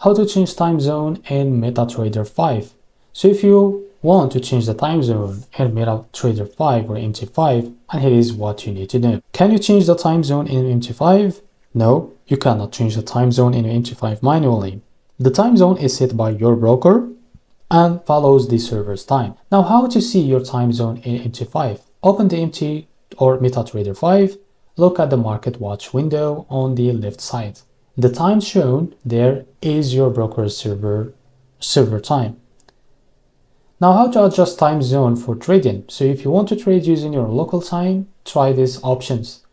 How to change time zone in Metatrader 5. So if you want to change the time zone in Metatrader 5 or MT5, and here is what you need to know. Can you change the time zone in MT5? No, you cannot change the time zone in MT5 manually. The time zone is set by your broker and follows the server's time. Now, how to see your time zone in MT5? Open the MT or Metatrader 5, look at the Market Watch window on the left side. The time shown there is your broker's server time. Now, how to adjust time zone for trading? So if you want to trade using your local time, try these options.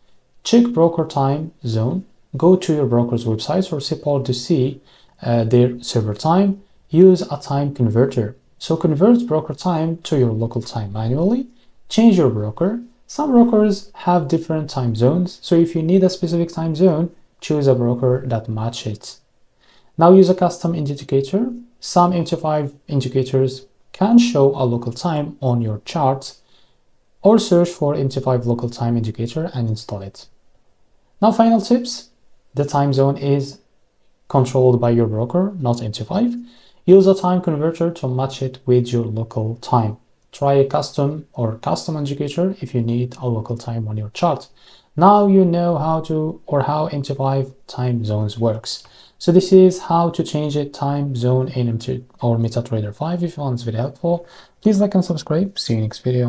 Check broker time zone, go to your broker's website or support to see their server time. Use a time converter. So convert broker time to your local time manually. Change your broker. Some brokers have different time zones, so if you need a specific time zone, choose a broker that matches it. Now use a custom indicator. Some MT5 indicators can show a local time on your chart, or search for MT5 local time indicator and install it. Now final tips. The time zone is controlled by your broker, not MT5. Use a time converter to match it with your local time. Try a custom indicator if you need a local time on your chart. Now you know how MT5 time zones works. So this is how to change a time zone in MT or Metatrader 5. If you found this video helpful, please like and subscribe. See you next video.